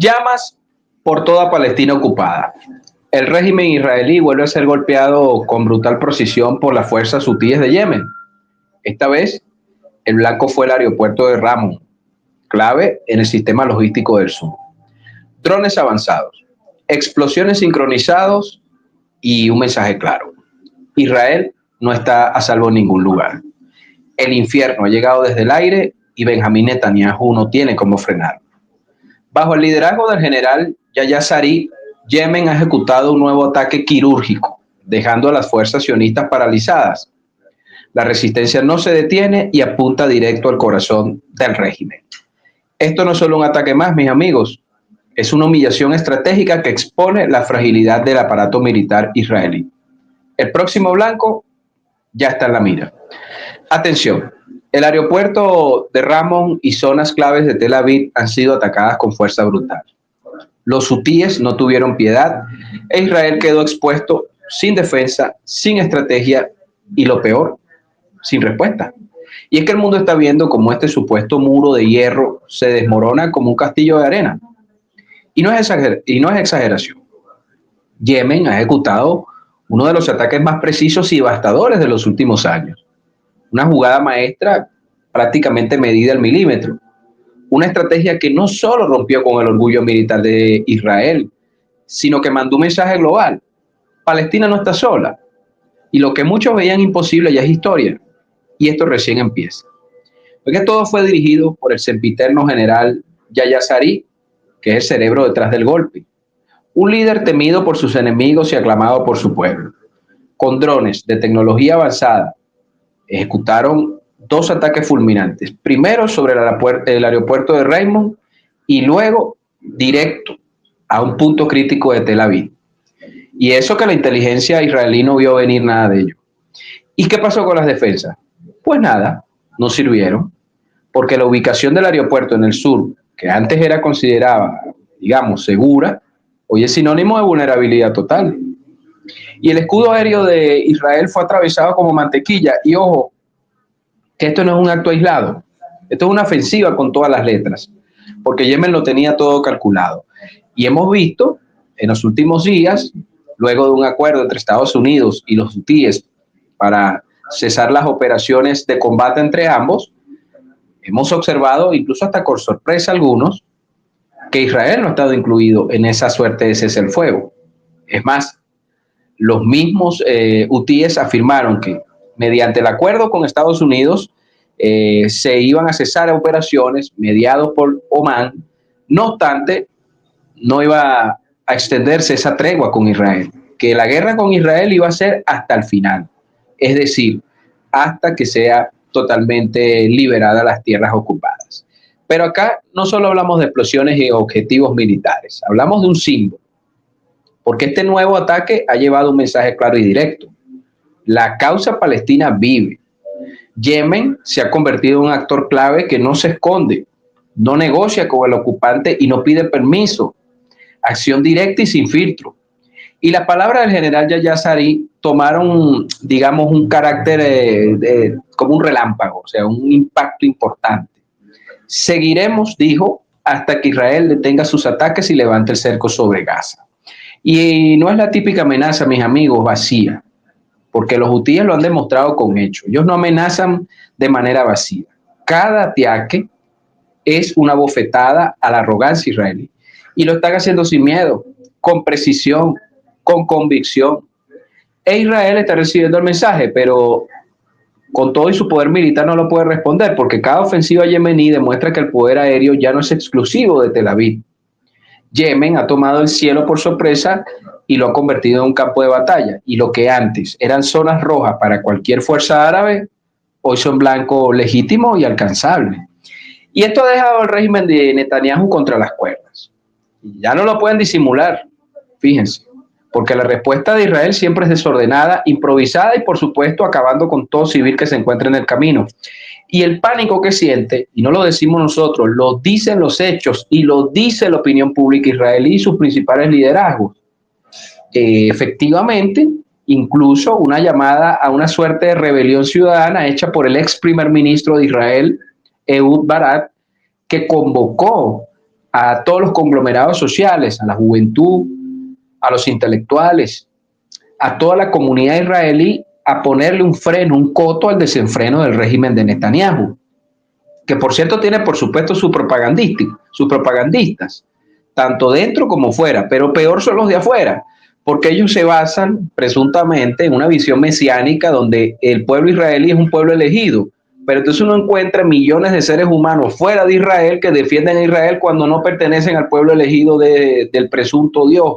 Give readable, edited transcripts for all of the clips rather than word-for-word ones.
Llamas por toda Palestina ocupada. El régimen israelí vuelve a ser golpeado con brutal precisión por las fuerzas hutíes de Yemen. Esta vez, el blanco fue el aeropuerto de Ramón, clave en el sistema logístico del sur. Drones avanzados, explosiones sincronizados y un mensaje claro. Israel no está a salvo en ningún lugar. El infierno ha llegado desde el aire y Benjamín Netanyahu no tiene cómo frenarlo. Bajo el liderazgo del general Yahya Sari, Yemen ha ejecutado un nuevo ataque quirúrgico, dejando a las fuerzas sionistas paralizadas. La resistencia no se detiene y apunta directo al corazón del régimen. Esto no es solo un ataque más, mis amigos, es una humillación estratégica que expone la fragilidad del aparato militar israelí. El próximo blanco ya está en la mira. Atención, el aeropuerto de Ramón y zonas claves de Tel Aviv han sido atacadas con fuerza brutal. Los hutíes no tuvieron piedad e Israel quedó expuesto sin defensa, sin estrategia y lo peor, sin respuesta. Y es que el mundo está viendo cómo este supuesto muro de hierro se desmorona como un castillo de arena. Y no es exageración. Yemen ha ejecutado uno de los ataques más precisos y devastadores de los últimos años. Una jugada maestra prácticamente medida al milímetro. Una estrategia que no solo rompió con el orgullo militar de Israel, sino que mandó un mensaje global. Palestina no está sola. Y lo que muchos veían imposible ya es historia. Y esto recién empieza. Porque todo fue dirigido por el sempiterno general Yahya Sari, que es el cerebro detrás del golpe. Un líder temido por sus enemigos y aclamado por su pueblo. Con drones de tecnología avanzada, ejecutaron dos ataques fulminantes. Primero sobre el aeropuerto de Raymond y luego directo a un punto crítico de Tel Aviv. Y eso que la inteligencia israelí no vio venir nada de ello. ¿Y qué pasó con las defensas? Pues nada, no sirvieron, porque la ubicación del aeropuerto en el sur, que antes era considerada, digamos, segura, hoy es sinónimo de vulnerabilidad total. Y el escudo aéreo de Israel fue atravesado como mantequilla. Y ojo, que esto no es un acto aislado, esto es una ofensiva con todas las letras, porque Yemen lo tenía todo calculado. Y hemos visto en los últimos días, luego de un acuerdo entre Estados Unidos y los hutíes para cesar las operaciones de combate entre ambos, hemos observado, incluso hasta con sorpresa algunos, que Israel no ha estado incluido en esa suerte de cese el fuego. Es más, los mismos hutíes afirmaron que mediante el acuerdo con Estados Unidos se iban a cesar operaciones mediados por Omán. No obstante, no iba a extenderse esa tregua con Israel, que la guerra con Israel iba a ser hasta el final, es decir, hasta que sea totalmente liberada las tierras ocupadas. Pero acá no solo hablamos de explosiones y objetivos militares, hablamos de un símbolo, porque este nuevo ataque ha llevado un mensaje claro y directo. La causa palestina vive. Yemen se ha convertido en un actor clave que no se esconde, no negocia con el ocupante y no pide permiso. Acción directa y sin filtro. Y las palabras del general Yahya Sari tomaron, digamos, un carácter como un relámpago, o sea, un impacto importante. Seguiremos, dijo, hasta que Israel detenga sus ataques y levante el cerco sobre Gaza. Y no es la típica amenaza, mis amigos, vacía, porque los hutíes lo han demostrado con hechos. Ellos no amenazan de manera vacía. Cada ataque es una bofetada a la arrogancia israelí. Y lo están haciendo sin miedo, con precisión, con convicción. E Israel está recibiendo el mensaje, pero con todo y su poder militar no lo puede responder, porque cada ofensiva yemení demuestra que el poder aéreo ya no es exclusivo de Tel Aviv. Yemen ha tomado el cielo por sorpresa y lo ha convertido en un campo de batalla. Y lo que antes eran zonas rojas para cualquier fuerza árabe, hoy son blanco legítimo y alcanzable. Y esto ha dejado al régimen de Netanyahu contra las cuerdas. Ya no lo pueden disimular, fíjense, porque la respuesta de Israel siempre es desordenada, improvisada y, por supuesto, acabando con todo civil que se encuentre en el camino. Y el pánico que siente, y no lo decimos nosotros, lo dicen los hechos y lo dice la opinión pública israelí y sus principales liderazgos. Efectivamente, incluso una llamada a una suerte de rebelión ciudadana hecha por el ex primer ministro de Israel, Ehud Barak, que convocó a todos los conglomerados sociales, a la juventud, a los intelectuales, a toda la comunidad israelí a ponerle un freno, un coto al desenfreno del régimen de Netanyahu, que por cierto tiene por supuesto sus propagandistas, tanto dentro como fuera, pero peor son los de afuera, porque ellos se basan presuntamente en una visión mesiánica donde el pueblo israelí es un pueblo elegido, pero entonces uno encuentra millones de seres humanos fuera de Israel que defienden a Israel cuando no pertenecen al pueblo elegido del presunto Dios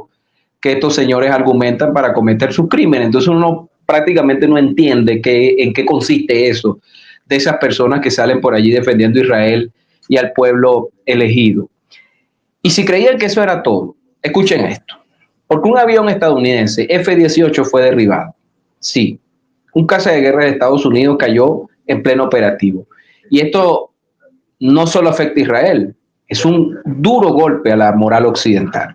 que estos señores argumentan para cometer sus crímenes. Entonces uno prácticamente no entiende en qué consiste eso de esas personas que salen por allí defendiendo a Israel y al pueblo elegido. Y si creían que eso era todo, escuchen esto. Porque un avión estadounidense F-18 fue derribado. Sí, un caza de guerra de Estados Unidos cayó en pleno operativo. Y esto no solo afecta a Israel, es un duro golpe a la moral occidental.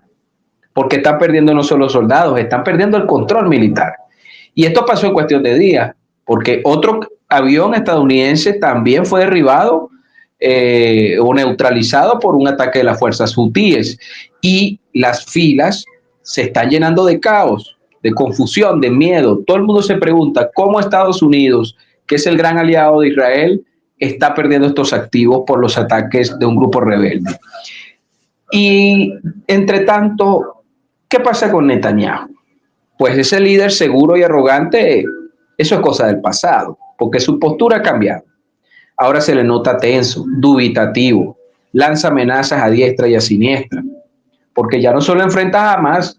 Porque están perdiendo no solo soldados, están perdiendo el control militar. Y esto pasó en cuestión de días, porque otro avión estadounidense también fue derribado o neutralizado por un ataque de las fuerzas hutíes. Y las filas se están llenando de caos, de confusión, de miedo. Todo el mundo se pregunta cómo Estados Unidos, que es el gran aliado de Israel, está perdiendo estos activos por los ataques de un grupo rebelde. Y entre tanto, ¿qué pasa con Netanyahu? Pues ese líder seguro y arrogante, eso es cosa del pasado, porque su postura ha cambiado. Ahora se le nota tenso, dubitativo, lanza amenazas a diestra y a siniestra, porque ya no solo enfrenta a Hamas,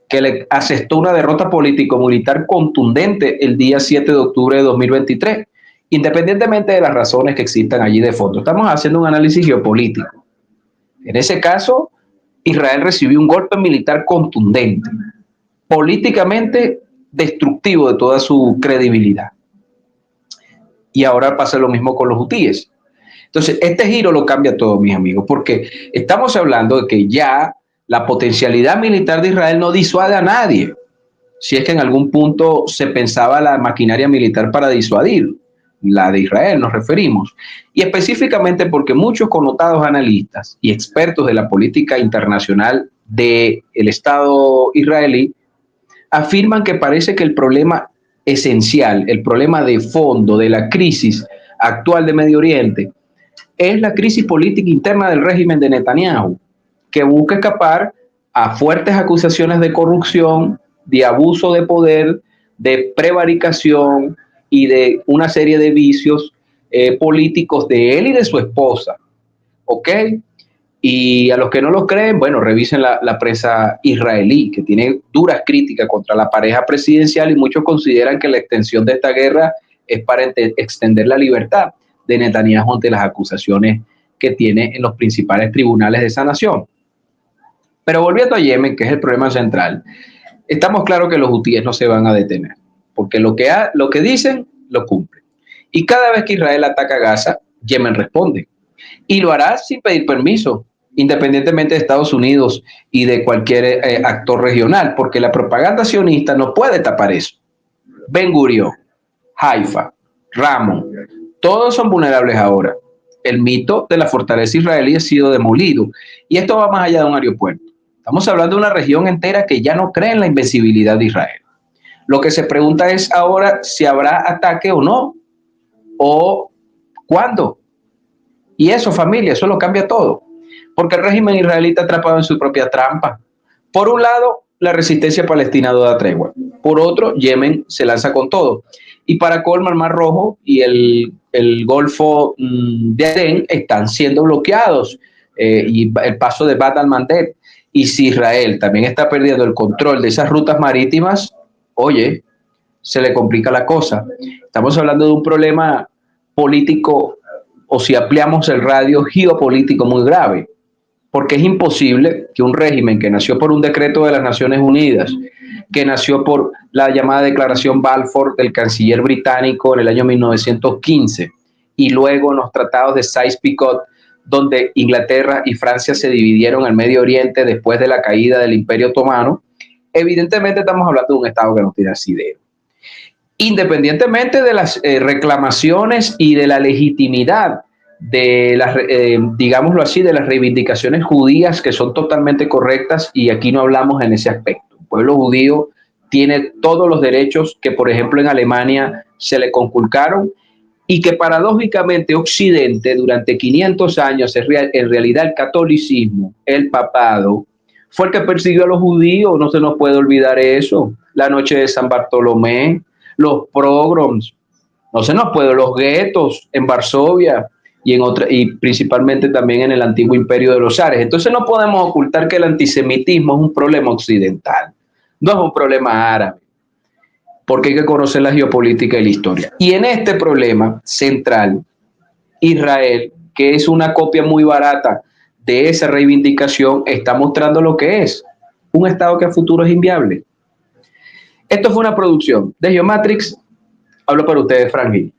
que le asestó una derrota político-militar contundente el día 7 de octubre de 2023, independientemente de las razones que existan allí de fondo. Estamos haciendo un análisis geopolítico. En ese caso, Israel recibió un golpe militar contundente, políticamente destructivo de toda su credibilidad. Y ahora pasa lo mismo con los hutíes. Entonces, este giro lo cambia todo, mis amigos, porque estamos hablando de que ya la potencialidad militar de Israel no disuade a nadie, si es que en algún punto se pensaba la maquinaria militar para disuadir, la de Israel nos referimos, y específicamente porque muchos connotados analistas y expertos de la política internacional del Estado israelí afirman que parece que el problema esencial, el problema de fondo de la crisis actual de Medio Oriente es la crisis política interna del régimen de Netanyahu, que busca escapar a fuertes acusaciones de corrupción, de abuso de poder, de prevaricación y de una serie de vicios políticos de él y de su esposa. ¿Ok? Y a los que no lo creen, bueno, revisen la prensa israelí, que tiene duras críticas contra la pareja presidencial y muchos consideran que la extensión de esta guerra es para extender la libertad de Netanyahu ante las acusaciones que tiene en los principales tribunales de esa nación. Pero volviendo a Yemen, que es el problema central, estamos claros que los hutíes no se van a detener, porque lo que dicen, lo cumplen. Y cada vez que Israel ataca Gaza, Yemen responde. Y lo hará sin pedir permiso, independientemente de Estados Unidos y de cualquier actor regional, porque la propaganda sionista no puede tapar eso. Ben Gurión, Haifa, Ramon, todos son vulnerables ahora. El mito de la fortaleza israelí ha sido demolido y esto va más allá de un aeropuerto. Estamos hablando de una región entera que ya no cree en la invencibilidad de Israel. Lo que se pregunta es ahora si habrá ataque o no, o cuándo. Y eso, familia, eso lo cambia todo, porque el régimen israelí está atrapado en su propia trampa. Por un lado, la resistencia palestina no da tregua. Por otro, Yemen se lanza con todo. Y para colmo, el Mar Rojo y el Golfo de Adén están siendo bloqueados y el paso de Bab al-Mandeb. Y si Israel también está perdiendo el control de esas rutas marítimas, oye, se le complica la cosa. Estamos hablando de un problema político, o si ampliamos el radio, geopolítico muy grave, porque es imposible que un régimen que nació por un decreto de las Naciones Unidas, que nació por la llamada Declaración Balfour del canciller británico en el año 1915, y luego en los tratados de Sykes-Picot, donde Inglaterra y Francia se dividieron en el Medio Oriente después de la caída del Imperio Otomano, evidentemente estamos hablando de un Estado que no tiene asidero. Independientemente de las reclamaciones y de la legitimidad de las, digámoslo así, de las reivindicaciones judías que son totalmente correctas y aquí no hablamos en ese aspecto. El pueblo judío tiene todos los derechos que, por ejemplo, en Alemania se le conculcaron y que paradójicamente Occidente durante 500 años, en realidad el catolicismo, el papado, fue el que persiguió a los judíos, no se nos puede olvidar eso. La noche de San Bartolomé, los pogroms, no se nos puede, los guetos en Varsovia y principalmente también en el antiguo imperio de los zares. Entonces no podemos ocultar que el antisemitismo es un problema occidental, no es un problema árabe, porque hay que conocer la geopolítica y la historia. Y en este problema central, Israel, que es una copia muy barata de esa reivindicación, está mostrando lo que es un Estado que a futuro es inviable. Esto fue una producción de Geomatrix. Hablo para ustedes, Frank Gil.